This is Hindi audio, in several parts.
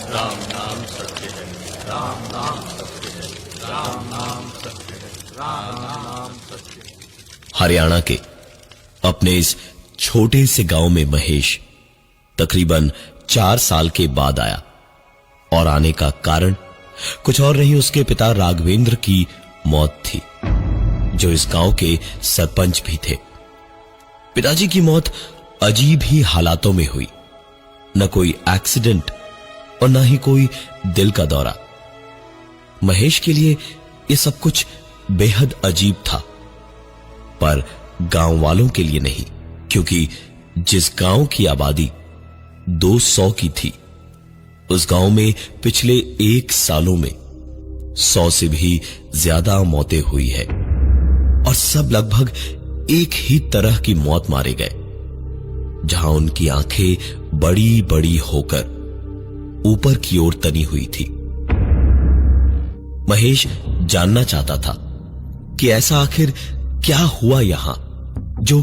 राम नाम सत्य है, राम नाम सत्य है, राम नाम सत्य है, राम नाम सत्य है। हरियाणा के अपने इस छोटे से गांव में महेश तकरीबन 4 साल के बाद आया, और आने का कारण कुछ और नहीं, उसके पिता राघवेंद्र की मौत थी, जो इस गांव के सरपंच भी थे। पिताजी की मौत अजीब ही हालातों में हुई, न कोई एक्सीडेंट और न ही कोई दिल का दौरा। महेश के लिए यह सब कुछ बेहद अजीब था, पर गांव वालों के लिए नहीं, क्योंकि जिस गांव की आबादी 200 की थी, उस गांव में पिछले 1 सालों में 100 से भी ज्यादा मौतें हुई है, और सब लगभग एक ही तरह की मौत मारे गए, जहां उनकी आंखें बड़ी बड़ी होकर ऊपर की ओर तनी हुई थी। महेश जानना चाहता था कि ऐसा आखिर क्या हुआ यहां, जो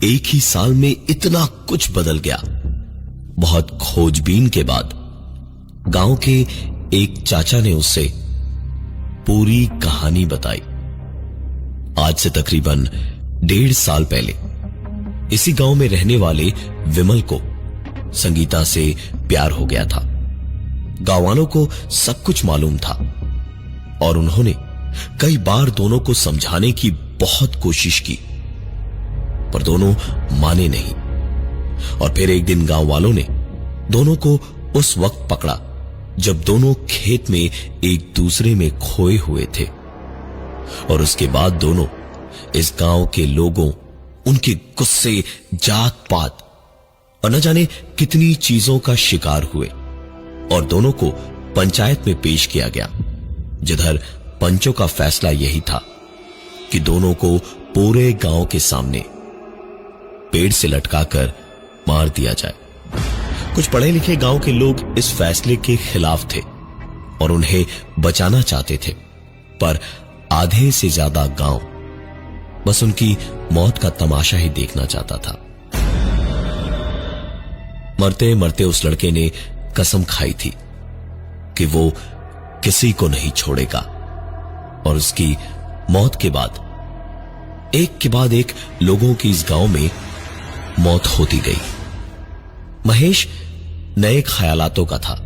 एक ही साल में इतना कुछ बदल गया। बहुत खोजबीन के बाद गांव के एक चाचा ने उससे पूरी कहानी बताई। आज से तकरीबन 1.5 साल पहले इसी गांव में रहने वाले विमल को संगीता से प्यार हो गया था। गांव वालों को सब कुछ मालूम था, और उन्होंने कई बार दोनों को समझाने की बहुत कोशिश की, पर दोनों माने नहीं। और फिर एक दिन गांव वालों ने दोनों को उस वक्त पकड़ा जब दोनों खेत में एक दूसरे में खोए हुए थे, और उसके बाद दोनों इस गांव के लोगों, उनके गुस्से, जात पात और न जाने कितनी चीजों का शिकार हुए, और दोनों को पंचायत में पेश किया गया, जिधर पंचों का फैसला यही था कि दोनों को पूरे गांव के सामने पेड़ से लटकाकर मार दिया जाए। कुछ पढ़े लिखे गांव के लोग इस फैसले के खिलाफ थे और उन्हें बचाना चाहते थे, पर आधे से ज्यादा गांव बस उनकी मौत का तमाशा ही देखना चाहता था। मरते मरते उस लड़के ने कसम खाई थी कि वो किसी को नहीं छोड़ेगा, और उसकी मौत के बाद एक के बाद एक लोगों की इस गांव में मौत होती गई। महेश नए ख्यालातों का था,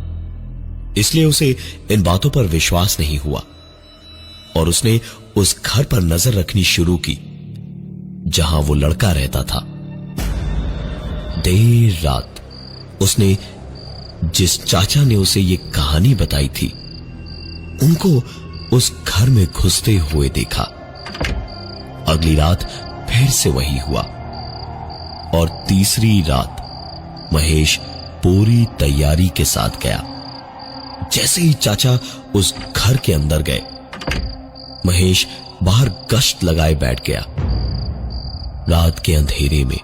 इसलिए उसे इन बातों पर विश्वास नहीं हुआ, और उसने उस घर पर नजर रखनी शुरू की जहां वो लड़का रहता था। देर रात उसने जिस चाचा ने उसे ये कहानी बताई थी, उनको उस घर में घुसते हुए देखा। अगली रात फिर से वही हुआ, और तीसरी रात महेश पूरी तैयारी के साथ गया। जैसे ही चाचा उस घर के अंदर गए, महेश बाहर गश्त लगाए बैठ गया। रात के अंधेरे में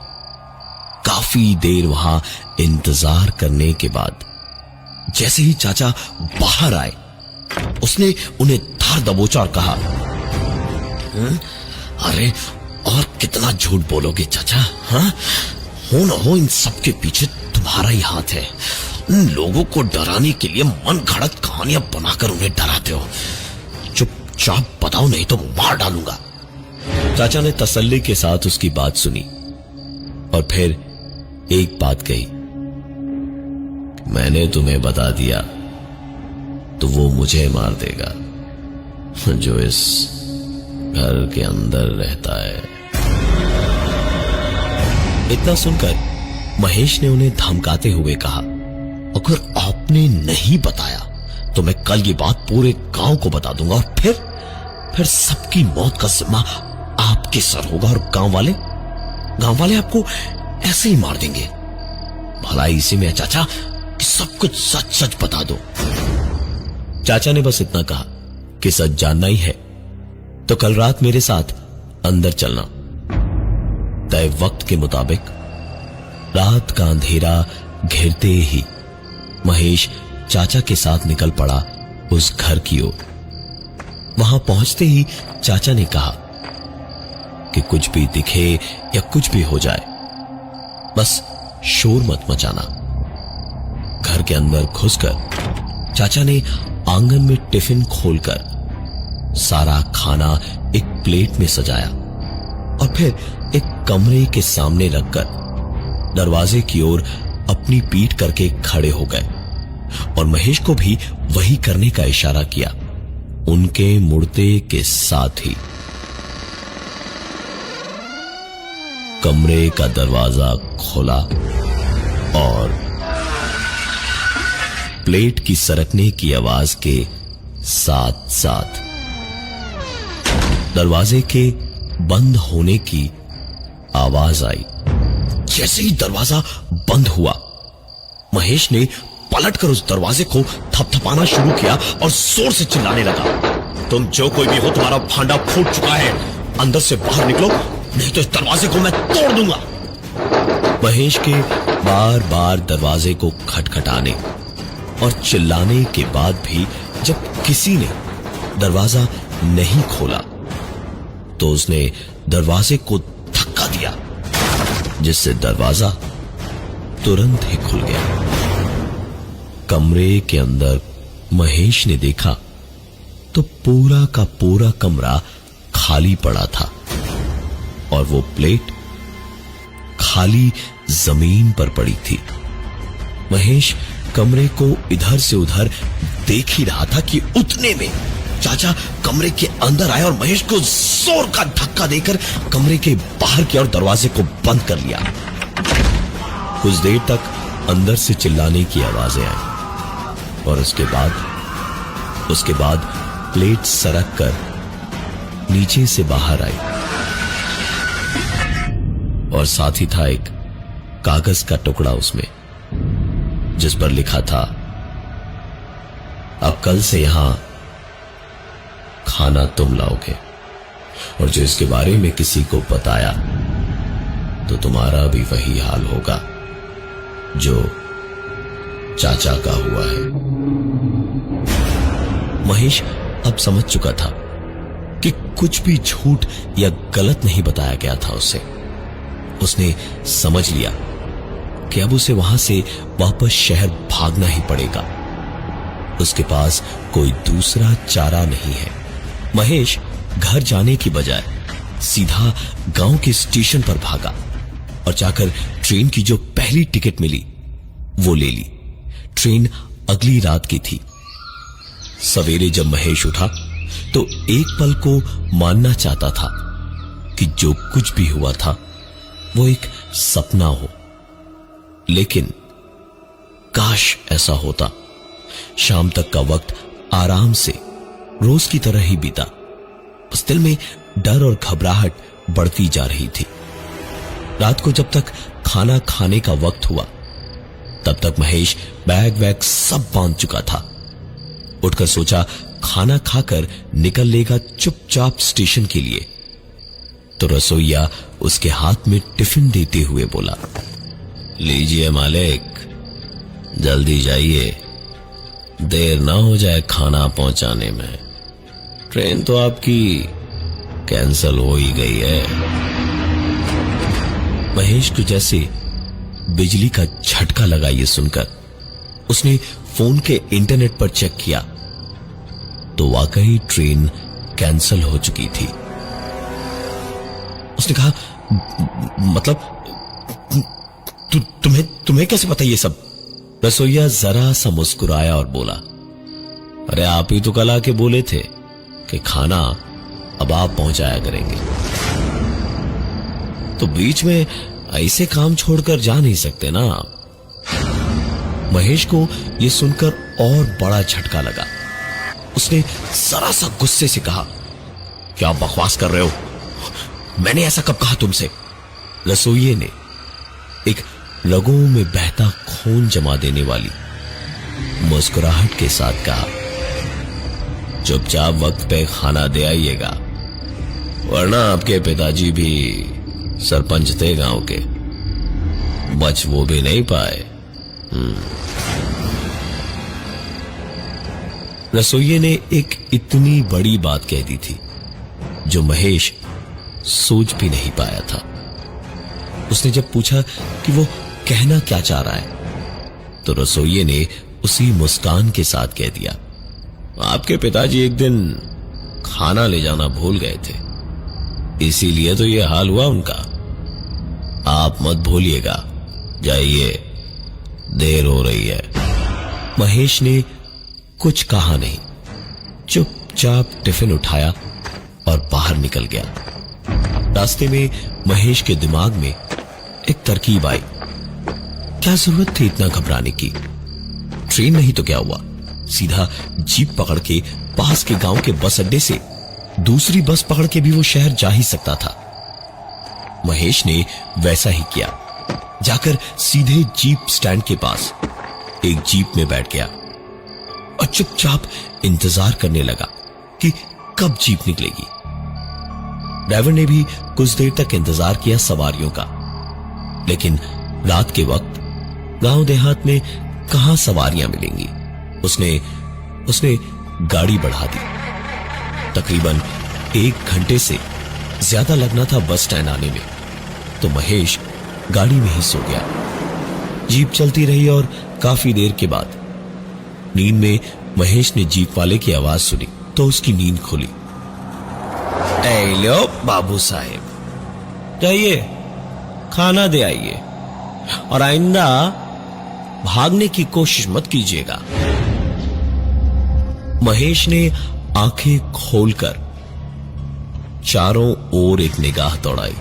काफी देर वहां इंतजार करने के बाद जैसे ही चाचा बाहर आए, उसने उन्हें धार दबोचा और कहा, अरे और कितना झूठ बोलोगे चाचा? हाँ, हो न हो इन सब के पीछे तुम्हारा ही हाथ है। उन लोगों को डराने के लिए मन घड़त कहानियां बनाकर उन्हें डराते हो। चुपचाप बताओ, नहीं तो मार डालूंगा। चाचा ने तसल्ली के साथ उसकी बात सुनी और फिर एक बात कही, मैंने तुम्हें बता दिया तो वो मुझे मार देगा जो इस घर के अंदर रहता है। इतना सुनकर महेश ने उन्हें धमकाते हुए कहा, अगर आपने नहीं बताया तो मैं कल ये बात पूरे गांव को बता दूंगा, और फिर सबकी मौत का जिम्मा आपके सर होगा, और गांव वाले आपको ऐसे ही मार देंगे। भलाई इसी में है चाचा कि सब कुछ सच सच बता दो। चाचा ने बस इतना कहा कि सच जानना ही है तो कल रात मेरे साथ अंदर चलना। तय वक्त के मुताबिक रात का अंधेरा घिरते ही महेश चाचा के साथ निकल पड़ा उस घर की ओर। वहां पहुंचते ही चाचा ने कहा कि कुछ भी दिखे या कुछ भी हो जाए, बस शोर मत मचाना। घर के अंदर घुसकर चाचा ने आंगन में टिफिन खोलकर सारा खाना एक प्लेट में सजाया और फिर एक कमरे के सामने रखकर दरवाजे की ओर अपनी पीठ करके खड़े हो गए और महेश को भी वही करने का इशारा किया। उनके मुड़ते के साथ ही कमरे का दरवाजा खोला और प्लेट की सरकने की आवाज के साथ साथ दरवाजे के बंद होने की आवाज आई। जैसे ही दरवाजा बंद हुआ, महेश ने पलटकर उस दरवाजे को थपथपाना शुरू किया और जोर से चिल्लाने लगा, तुम जो कोई भी हो, तुम्हारा भांडा फूट चुका है, अंदर से बाहर निकलो, नहीं तो इस दरवाजे को मैं तोड़ दूंगा। महेश के बार बार दरवाजे को खटखटाने और चिल्लाने के बाद भी जब किसी ने दरवाजा नहीं खोला तो उसने दरवाजे को धक्का दिया, जिससे दरवाजा तुरंत ही खुल गया। कमरे के अंदर महेश ने देखा तो पूरा का पूरा कमरा खाली पड़ा था और वो प्लेट खाली जमीन पर पड़ी थी। महेश कमरे को इधर से उधर देख ही रहा था कि उतने में चाचा कमरे के अंदर आए और महेश को जोर का धक्का देकर कमरे के बाहर की ओर दरवाजे को बंद कर लिया। कुछ देर तक अंदर से चिल्लाने की आवाजें आई और उसके बाद प्लेट सरक कर नीचे से बाहर आई और साथ ही था एक कागज का टुकड़ा उसमें, जिस पर लिखा था, अब कल से यहां खाना तुम लाओगे और जो इसके बारे में किसी को बताया तो तुम्हारा भी वही हाल होगा जो चाचा का हुआ है। महेश अब समझ चुका था कि कुछ भी झूठ या गलत नहीं बताया गया था उसे। उसने समझ लिया कि अब उसे वहां से वापस शहर भागना ही पड़ेगा। उसके पास कोई दूसरा चारा नहीं है। महेश घर जाने की बजाय सीधा गांव के स्टेशन पर भागा और जाकर ट्रेन की जो पहली टिकट मिली वो ले ली। ट्रेन अगली रात की थी। सवेरे जब महेश उठा तो एक पल को मानना चाहता था कि जो कुछ भी हुआ था वो एक सपना हो, लेकिन काश ऐसा होता। शाम तक का वक्त आराम से रोज की तरह ही बीता। उस दिल में डर और घबराहट बढ़ती जा रही थी। रात को जब तक खाना खाने का वक्त हुआ तब तक महेश बैग वैग सब बांध चुका था। उठकर सोचा खाना खाकर निकल लेगा चुपचाप स्टेशन के लिए, तो रसोइया उसके हाथ में टिफिन देते हुए बोला, लीजिए मालिक, जल्दी जाइए, देर ना हो जाए खाना पहुंचाने में। ट्रेन तो आपकी कैंसल हो ही गई है। महेश को जैसे बिजली का झटका लगा ये सुनकर उसने फोन के इंटरनेट पर चेक किया तो वाकई ट्रेन कैंसल हो चुकी थी। उसने कहा, मतलब तुम्हें कैसे पता ये सब? रसोइया जरा सा मुस्कुराया और बोला, अरे आप ही तो कल आके बोले थे कि खाना अब आप पहुंचाया करेंगे, तो बीच में ऐसे काम छोड़कर जा नहीं सकते ना आप। महेश को यह सुनकर और बड़ा झटका लगा। उसने जरा सा गुस्से से कहा, क्या बकवास कर रहे हो? मैंने ऐसा कब कहा तुमसे? रसोइये ने एक रगों में बहता खून जमा देने वाली मुस्कुराहट के साथ कहा, चुपचाप वक्त पे खाना दे आइएगा, वरना आपके पिताजी भी सरपंच थे गांव के, बच वो भी नहीं पाए। रसोइये ने एक इतनी बड़ी बात कह दी थी जो महेश सोच भी नहीं पाया था। उसने जब पूछा कि वो कहना क्या चाह रहा है तो रसोइये ने उसी मुस्कान के साथ कह दिया, आपके पिताजी एक दिन खाना ले जाना भूल गए थे, इसीलिए तो ये हाल हुआ उनका। आप मत भूलिएगा, जाइए, देर हो रही है। महेश ने कुछ कहा नहीं, चुपचाप टिफिन उठाया और बाहर निकल गया। रास्ते में महेश के दिमाग में एक तरकीब आई। क्या जरूरत थी इतना घबराने की? ट्रेन नहीं तो क्या हुआ, सीधा जीप पकड़ के पास के गांव के बस अड्डे से दूसरी बस पकड़ के भी वो शहर जा ही सकता था। महेश ने वैसा ही किया। जाकर सीधे जीप स्टैंड के पास एक जीप में बैठ गया और चुपचाप इंतजार करने लगा कि कब जीप निकलेगी। ड्राइवर ने भी कुछ देर तक इंतजार किया सवारियों का, लेकिन रात के वक्त गांव देहात में कहां सवारियां मिलेंगी। उसने गाड़ी बढ़ा दी। तकरीबन 1 घंटे से ज्यादा लगना था बस स्टैंड आने में, तो महेश गाड़ी में ही सो गया। जीप चलती रही और काफी देर के बाद नींद में महेश ने जीप वाले की आवाज सुनी तो उसकी नींद खुली। ए लो बाबू साहेब, जाइए खाना दे आइए और आइंदा भागने की कोशिश मत कीजिएगा। महेश ने आंखें खोलकर चारों ओर एक निगाह दौड़ाई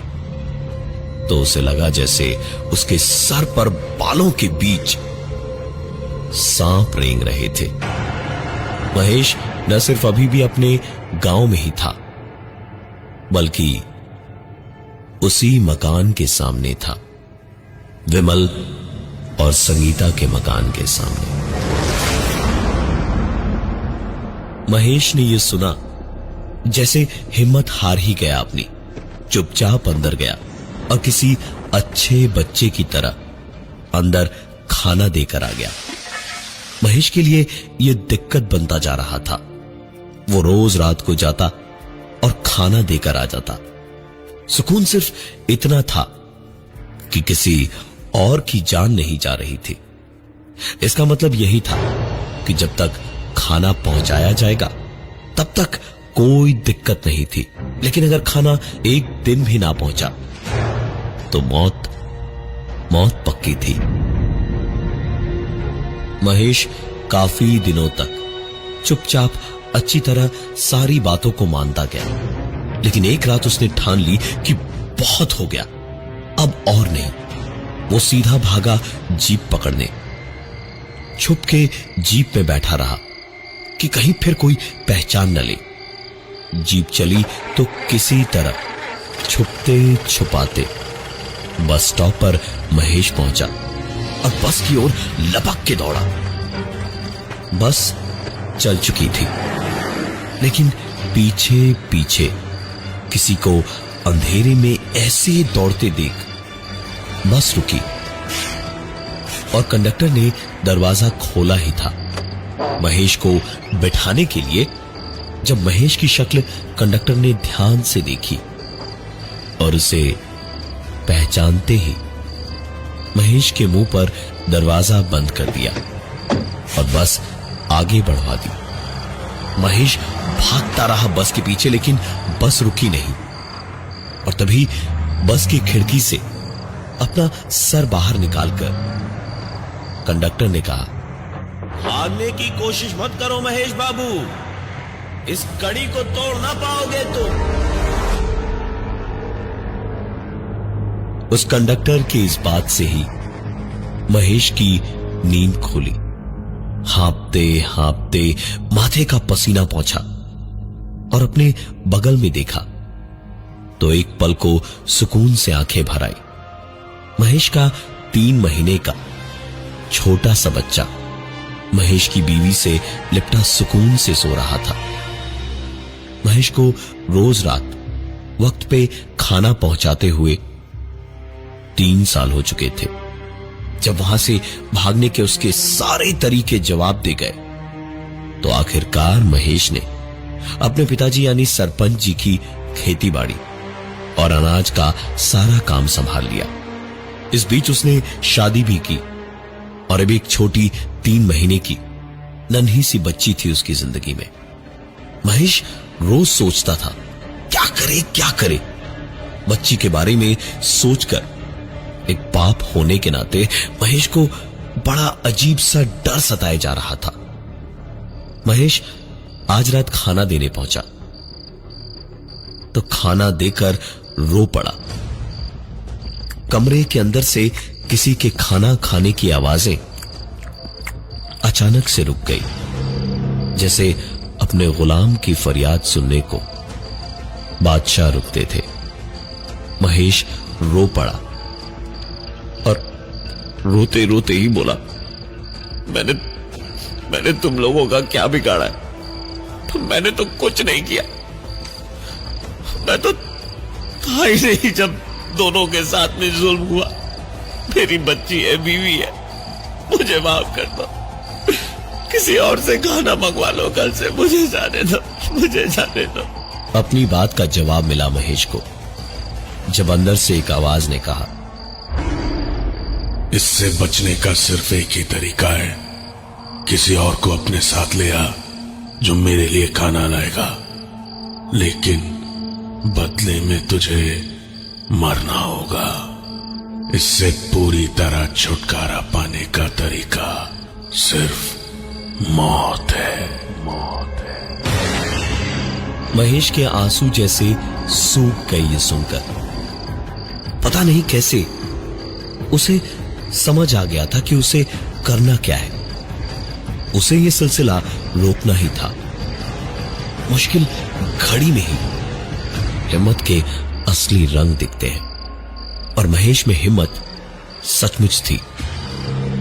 तो उसे लगा जैसे उसके सर पर बालों के बीच सांप रेंग रहे थे। महेश न सिर्फ अभी भी अपने गांव में ही था, बल्कि उसी मकान के सामने था, विमल और संगीता के मकान के सामने। महेश ने यह सुना जैसे हिम्मत हार ही गया अपनी, चुपचाप अंदर गया और किसी अच्छे बच्चे की तरह अंदर खाना देकर आ गया। महेश के लिए यह दिक्कत बनता जा रहा था। वो रोज रात को जाता और खाना देकर आ जाता। सुकून सिर्फ इतना था कि किसी और की जान नहीं जा रही थी। इसका मतलब यही था कि जब तक खाना पहुंचाया जाएगा तब तक कोई दिक्कत नहीं थी, लेकिन अगर खाना एक दिन भी ना पहुंचा तो मौत पक्की थी। महेश काफी दिनों तक चुपचाप अच्छी तरह सारी बातों को मानता गया, लेकिन एक रात उसने ठान ली कि बहुत हो गया, अब और नहीं। वो सीधा भागा जीप पकड़ने। छुप के जीप में बैठा रहा कि कहीं फिर कोई पहचान न ले। जीप चली तो किसी तरह छुपते छुपाते बस स्टॉप पर महेश पहुंचा और बस की ओर लपक के दौड़ा। बस चल चुकी थी, लेकिन पीछे पीछे किसी को अंधेरे में ऐसे दौड़ते देख बस रुकी और कंडक्टर ने दरवाजा खोला ही था महेश को बिठाने के लिए। जब महेश की शक्ल कंडक्टर ने ध्यान से देखी और उसे पहचानते ही महेश के मुंह पर दरवाजा बंद कर दिया और बस आगे बढ़वा दी। महेश भागता रहा बस के पीछे, लेकिन बस रुकी नहीं और तभी बस की खिड़की से अपना सर बाहर निकालकर कंडक्टर ने कहा, भागने की कोशिश मत करो महेश बाबू, इस कड़ी को तोड़ ना पाओगे तुम। उस कंडक्टर के इस बात से ही महेश की नींद खुली। हाँपते हाँपते माथे का पसीना पहुंचा और अपने बगल में देखा तो एक पल को सुकून से आंखें भर आई। महेश का 3 महीने का छोटा सा बच्चा महेश की बीवी से लिपटा सुकून से सो रहा था। महेश को रोज रात वक्त पे खाना पहुंचाते हुए 3 साल हो चुके थे। जब वहां से भागने के उसके सारे तरीके जवाब दे गए तो आखिरकार महेश ने अपने पिताजी यानी सरपंच जी की खेतीबाड़ी और अनाज का सारा काम संभाल लिया। इस बीच उसने शादी भी की और अब एक छोटी 3 महीने की नन्ही सी बच्ची थी उसकी जिंदगी में। महेश रोज सोचता था क्या करे क्या करे। बच्ची के बारे में सोचकर एक बाप होने के नाते महेश को बड़ा अजीब सा डर सताए जा रहा था। महेश आज रात खाना देने पहुंचा तो खाना देकर रो पड़ा। कमरे के अंदर से किसी के खाना खाने की आवाजें अचानक से रुक गई, जैसे अपने गुलाम की फरियाद सुनने को बादशाह रुकते थे। महेश रो पड़ा और रोते रोते ही बोला, मैंने तुम लोगों का क्या बिगाड़ा है? मैंने तो कुछ नहीं किया। मैं तो था ही नहीं जब दोनों के साथ में जुल्म हुआ। मेरी बच्ची है, बीवी है, मुझे माफ कर दो। किसी और से खाना मंगवा लो कल से, मुझे जाने दो। अपनी बात का जवाब मिला महेश को जब अंदर से एक आवाज ने कहा, इससे बचने का सिर्फ एक ही तरीका है, किसी और को अपने साथ ले आ जो मेरे लिए खाना लाएगा, लेकिन बदले में तुझे मरना होगा। इससे पूरी तरह छुटकारा पाने का तरीका सिर्फ मौत है। महेश के आंसू जैसे सूख गए ये सुनकर। पता नहीं कैसे उसे समझ आ गया था कि उसे करना क्या है। उसे ये सिलसिला रोकना ही था। मुश्किल घड़ी में ही हिम्मत के असली रंग दिखते हैं और महेश में हिम्मत सचमुच थी।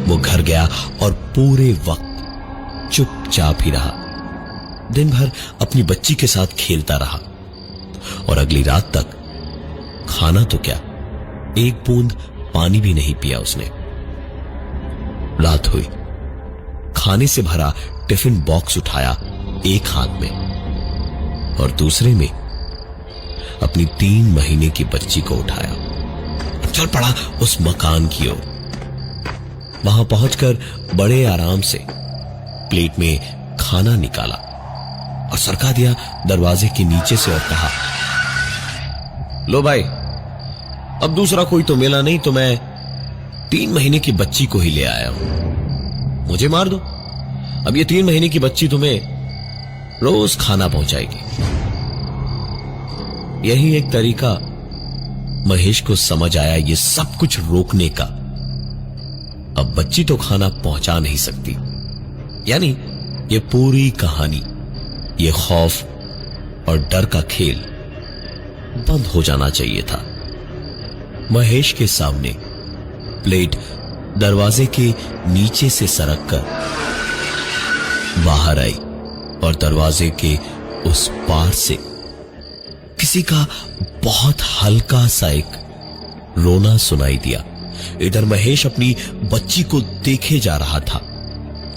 वो घर गया और पूरे वक्त चुपचाप ही रहा। दिन भर अपनी बच्ची के साथ खेलता रहा और अगली रात तक खाना तो क्या, एक बूंद पानी भी नहीं पिया उसने। रात हुई, खाने से भरा टिफिन बॉक्स उठाया एक हाथ में और दूसरे में अपनी 3 महीने की बच्ची को उठाया। चल पड़ा उस मकान की ओर। वहां पहुंचकर बड़े आराम से प्लेट में खाना निकाला और सरका दिया दरवाजे के नीचे से और कहा, लो भाई, अब दूसरा कोई तो मिला नहीं तो मैं 3 महीने की बच्ची को ही ले आया हूं। मुझे मार दो, अब ये 3 महीने की बच्ची तुम्हें रोज खाना पहुंचाएगी। यही एक तरीका महेश को समझ आया ये सब कुछ रोकने का। अब बच्ची तो खाना पहुंचा नहीं सकती, यानी ये पूरी कहानी, ये खौफ और डर का खेल बंद हो जाना चाहिए था। महेश के सामने प्लेट दरवाजे के नीचे से सरक कर बाहर आई और दरवाजे के उस पार से किसी का बहुत हल्का सा एक रोना सुनाई दिया। इधर महेश अपनी बच्ची को देखे जा रहा था,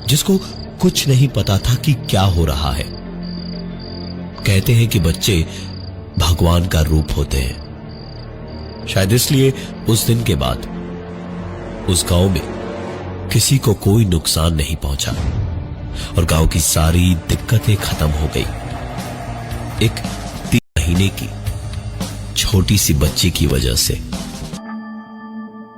जिसको कुछ नहीं पता था कि क्या हो रहा है। कहते हैं कि बच्चे भगवान का रूप होते हैं। शायद इसलिए उस दिन के बाद उस गांव में किसी को कोई नुकसान नहीं पहुंचा और गांव की सारी दिक्कतें खत्म हो गई एक 3 महीने की छोटी सी बच्ची की वजह से।